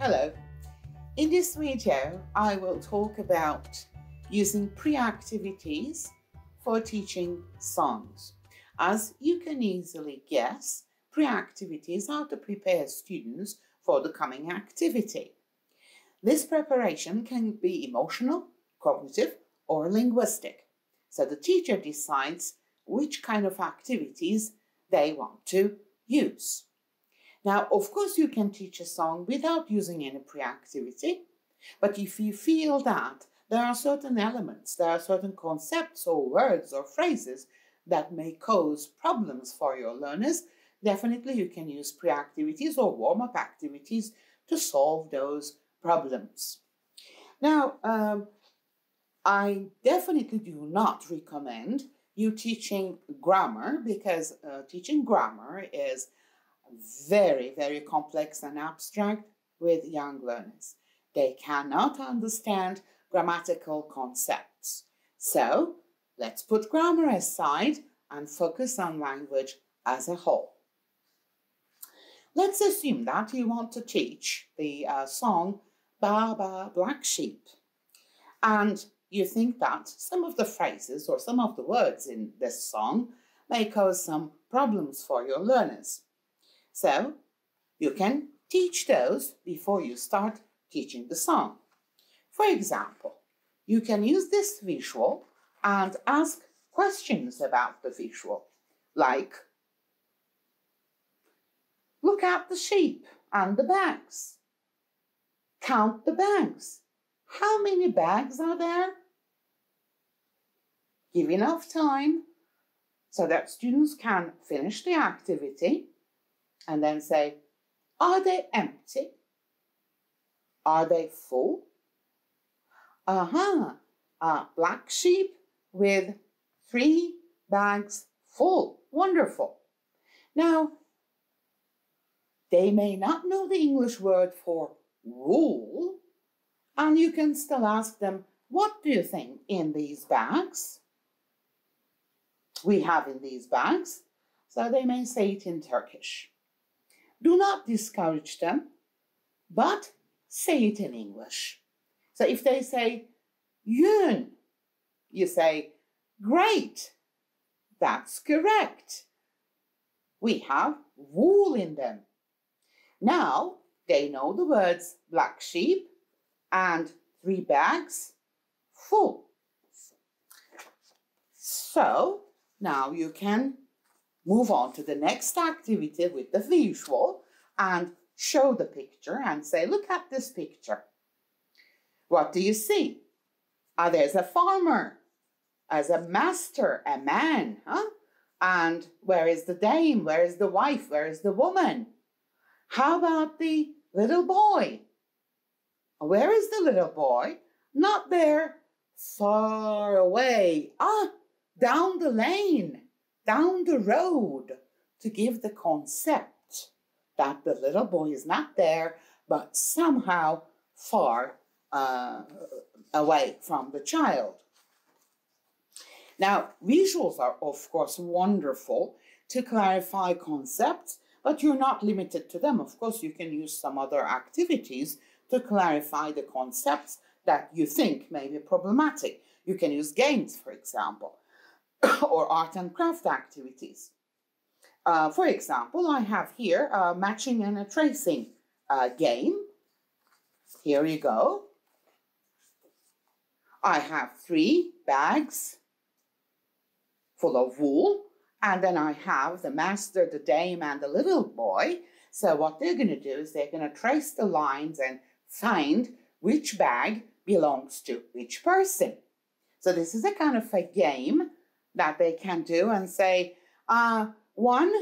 Hello. In this video, I will talk about using pre-activities for teaching songs. As you can easily guess, pre-activities are to prepare students for the coming activity. This preparation can be emotional, cognitive, or linguistic. So the teacher decides which kind of activities they want to use. Now, of course, you can teach a song without using any pre-activity, but if you feel that there are certain elements, there are certain concepts or words or phrases that may cause problems for your learners, definitely you can use pre-activities or warm-up activities to solve those problems. Now, I definitely do not recommend you teaching grammar because teaching grammar is very, very complex and abstract with young learners. They cannot understand grammatical concepts. So let's put grammar aside and focus on language as a whole. Let's assume that you want to teach the song Baa Baa Black Sheep, and you think that some of the phrases or some of the words in this song may cause some problems for your learners. So you can teach those before you start teaching the song. For example, you can use this visual and ask questions about the visual, like, look at the sheep and the bags. Count the bags. How many bags are there? Give enough time so that students can finish the activity and then say, are they empty? Are they full? Black sheep with 3 bags full. Wonderful. Now, they may not know the English word for wool, and you can still ask them, what do you think in these bags? We have in these bags. So they may say it in Turkish. Do not discourage them, but say it in English. So if they say yün, you say, great, that's correct. We have wool in them. Now they know the words black sheep and 3 bags full. So now you can move on to the next activity with the visual and show the picture and say, look at this picture. What do you see? There's a farmer, as a master, a man, And where is the dame? Where is the wife? Where is the woman? How about the little boy? Where is the little boy? Not there, far away. Down the lane. Down the road, to give the concept that the little boy is not there, but somehow far away from the child. Now, visuals are, of course, wonderful to clarify concepts, but you're not limited to them. Of course, you can use some other activities to clarify the concepts that you think may be problematic. You can use games, for example, or art and craft activities. For example, I have here a matching and a tracing game. Here you go. I have 3 bags full of wool, and then I have the master, the dame, and the little boy. So what they're going to do is they're going to trace the lines and find which bag belongs to which person. So this is a kind of a game that they can do and say, 1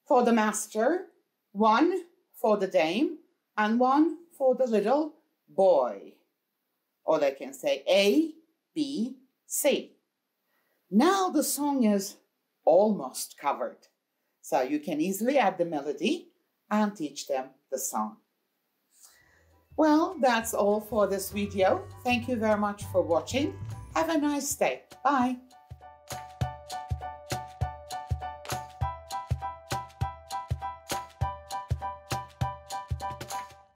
for the master, 1 for the dame, and 1 for the little boy. Or they can say A, B, C. Now the song is almost covered. So you can easily add the melody and teach them the song. Well, that's all for this video. Thank you very much for watching. Have a nice day. Bye.